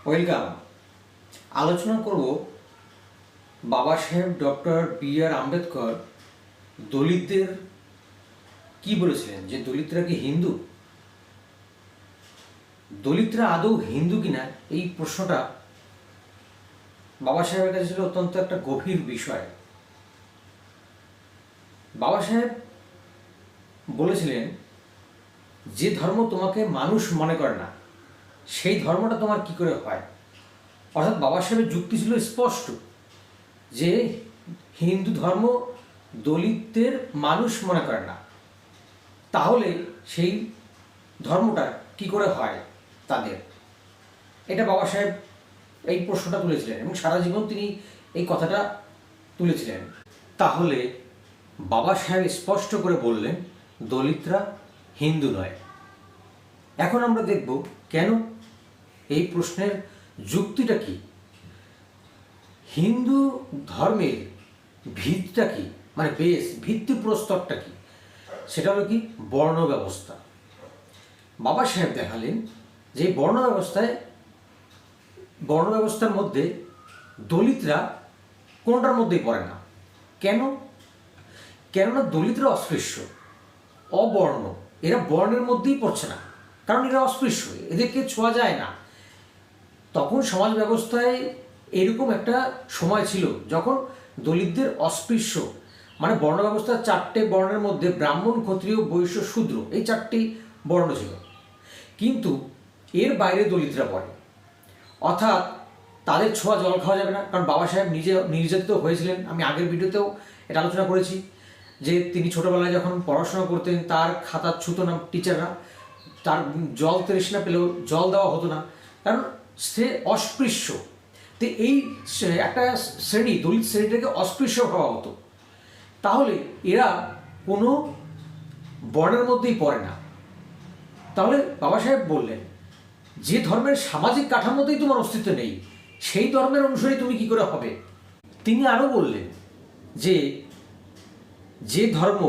Welcome. আলোচনা করব বাবা সাহেব ডক্টর বি.আর. আম্বেদকর দলিতদের কি বলেছিলেন, যে দলিতরা কি হিন্দু? দলিতরা আদৌ হিন্দু কিনা এই প্রশ্নটা বাবা সাহেবের কাছে ছিল অত্যন্ত একটা গভীর বিষয়। বাবা সাহেব বলেছিলেন, যে ধর্ম তোমাকে মানুষ মনে করে না সেই ধর্মটা তোমার কি করে হয়। অর্থাৎ বাবা সাহেবের যুক্তি ছিল স্পষ্ট যে হিন্দু ধর্ম দলিতদের মানুষ মনে করে না, তাহলে সেই ধর্মটা কি করে হয় তাদের। এটা বাবা সাহেব এই প্রশ্নটা তুলেছিলেন এবং সারা জীবন তিনি এই কথাটা তুলেছিলেন। তাহলে বাবা সাহেব স্পষ্ট করে বললেন দলিতরা হিন্দু নয়। এখন আমরা দেখব কেন, এই প্রশ্নের যুক্তিটা কি, হিন্দু ধর্মের ভিতটা কি, মানে বেস ভিত্তিপ্রস্তরটা কি। সেটা হলো কি বর্ণ ব্যবস্থা। বাবা সাহেব দেখালেন যে বর্ণ ব্যবস্থার মধ্যে দলিতরা কোনটার মধ্যেই পড়ে না। কেননা দলিতরা অস্পৃশ্য, অবর্ণ, এরা বর্ণের মধ্যেই পড়ছে না, কারণ এরা অস্পৃশ্য, এদেরকে ছোঁয়া যায় না। তখন সমাজ ব্যবস্থায় এরকম একটা সময় ছিল যখন দলিতদের অস্পৃশ্য, মানে বর্ণ ব্যবস্থার চারটে বর্ণের মধ্যে ব্রাহ্মণ, ক্ষত্রিয়, বৈশ্য, শূদ্র, এই চারটি বর্ণ ছিল, কিন্তু এর বাইরে দলিতরা পড়ে। অর্থাৎ তাদের ছোঁয়া জল খাওয়া যাবে না, কারণ বাবা সাহেব নিজে নির্যাতিত হয়েছিলেন। আমি আগের ভিডিওতেও এটা আলোচনা করেছি যে তিনি ছোটোবেলায় যখন পড়াশোনা করতেন তার খাতা ছুতো না টিচাররা, তার জল তৃষ্ণা পেলেও জল দেওয়া হতো না, কারণ সে অস্পৃশ্য। তো এই একটা শ্রেণী, দলিত শ্রেণীটাকে অস্পৃশ্য ভাবা হতো। তাহলে এরা কোনো বর্ণের মধ্যেই পড়ে না। তাহলে বাবা সাহেব বললেন, যে ধর্মের সামাজিক কাঠামোতেই তোমার অস্তিত্ব নেই সেই ধর্মের অনুসারী তুমি কি করে হবে। তিনি আরও বললেন যে যে ধর্ম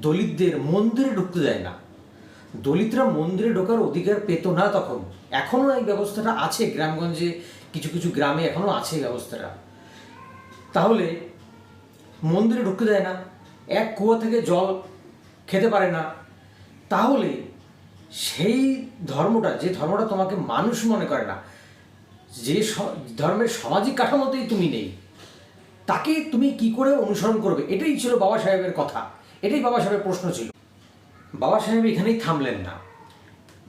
দলিতদের মন্দিরে ঢুকতে দেয় না, দলিতরা মন্দিরে ঢোকার অধিকার পেত না তখন। এখনও এই ব্যবস্থাটা আছে গ্রামগঞ্জে, কিছু কিছু গ্রামে এখনও আছে এই ব্যবস্থাটা। তাহলে মন্দিরে ঢুকতে দেয় না, এক কুয়া থেকে জল খেতে পারে না, তাহলে সেই ধর্মটা, যে ধর্মটা তোমাকে মানুষ মনে করে না, যে ধর্মের সামাজিক কাঠামোতেই তুমি নেই, তাকে তুমি কি করে অনুসরণ করবে। এটাই ছিল বাবা সাহেবের কথা, এটাই বাবা সাহেবের প্রশ্ন ছিল। বাবা সাহেব এখানেই থামলেন না।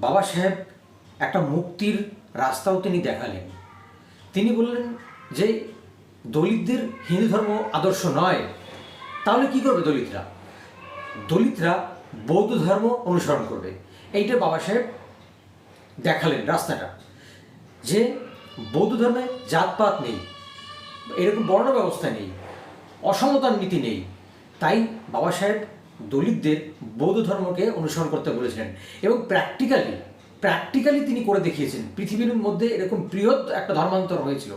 বাবা সাহেব একটা মুক্তির রাস্তাও তিনি দেখালেন। তিনি বললেন যে দলিতদের হিন্দু ধর্ম আদর্শ নয়, তাহলে কি করবে দলিতরা? দলিতরা বৌদ্ধ ধর্ম অনুসরণ করবে। এইটা বাবা সাহেব দেখালেন রাস্তাটা, যে বৌদ্ধ ধর্মে জাতপাত নেই, এরকম বর্ণ ব্যবস্থা নেই, অসমতার নীতি নেই। তাই বাবা সাহেব দলিতদের বৌদ্ধ ধর্মকে অনুসরণ করতে বলেছিলেন এবং প্র্যাকটিক্যালি তিনি করে দেখিয়েছেন। পৃথিবীর মধ্যে এরকম বৃহৎ একটা ধর্মান্তর হয়েছিল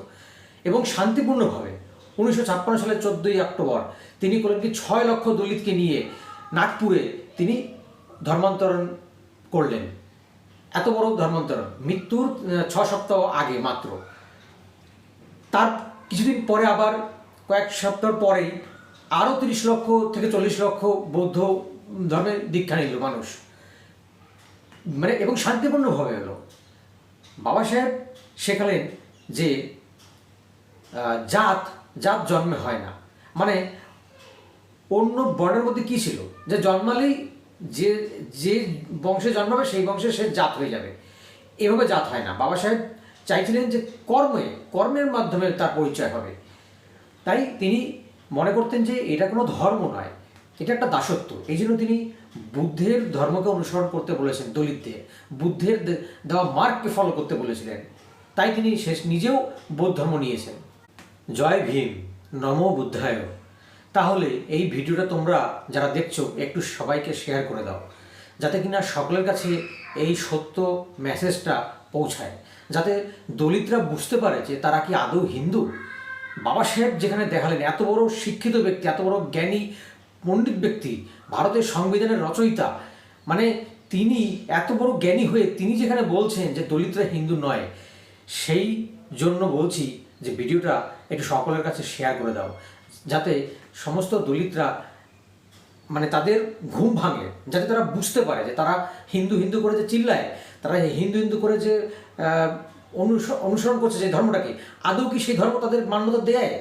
এবং শান্তিপূর্ণভাবে। 1956 সালের 14ই অক্টোবর তিনি করলেন কি 6 লক্ষ দলিতকে নিয়ে নাগপুরে তিনি ধর্মান্তরণ করলেন। এত বড় ধর্মান্তরণ মৃত্যুর 6 সপ্তাহ আগে মাত্র। তার কিছুদিন পরে আবার কয়েক সপ্তাহ পরেই আরও 30 লক্ষ থেকে 40 লক্ষ বৌদ্ধ ধর্মে দীক্ষা নিল মানুষ, মানে এবং শান্তিপূর্ণভাবে হলো। বাবা সাহেব শেখালেন যে জাত জন্মে হয় না, মানে অন্য বর্ণের মধ্যে কি ছিল, যে জন্মালেই যে যে বংশে জন্মাবে সেই বংশে সে জাত হয়ে যাবে, এভাবে জাত হয় না। বাবা সাহেব চাইছিলেন যে কর্মের মাধ্যমে তার পরিচয় হবে। তাই তিনি মনে করতেন যে এটা কোনো ধর্ম নয়, এটা একটা দাসত্ব। এই জন্য তিনি বুদ্ধের ধর্মকে অনুসরণ করতে বলেছেন দলিতদের, বুদ্ধের দেওয়া মার্গকে ফলো করতে বলেছিলেন। তাই তিনি নিজেও বৌদ্ধ ধর্ম নিয়েছেন। জয় ভীম, নমো বুদ্ধায়। তাহলে এই ভিডিওটা তোমরা যারা দেখছো একটু সবাইকে শেয়ার করে দাও, যাতে কিনা সকলের কাছে এই সত্য মেসেজটা পৌঁছায়, যাতে দলিতরা বুঝতে পারে যে তারা কি আদৌ হিন্দু। বাবা সাহেব যেখানে দেখালেন, এত বড় শিক্ষিত ব্যক্তি, এত বড় জ্ঞানী পণ্ডিত ব্যক্তি, ভারতের সংবিধানের রচয়িতা, মানে তিনি এত বড় জ্ঞানী হয়ে তিনি যেখানে বলছেন যে দলিতরা হিন্দু নয়, সেই জন্য বলছি যে ভিডিওটা একটু সকলের কাছে শেয়ার করে দাও, যাতে সমস্ত দলিতরা মানে তাদের ঘুম ভাঙে, যাতে তারা বুঝতে পারে যে তারা হিন্দু হিন্দু করে যে চিল্লায়, তারা হিন্দু হিন্দু করে যে অনুসরণ করছে যে ধর্মটাকে, আদৌ কি সেই ধর্ম তাদের মান্যতা দেয়?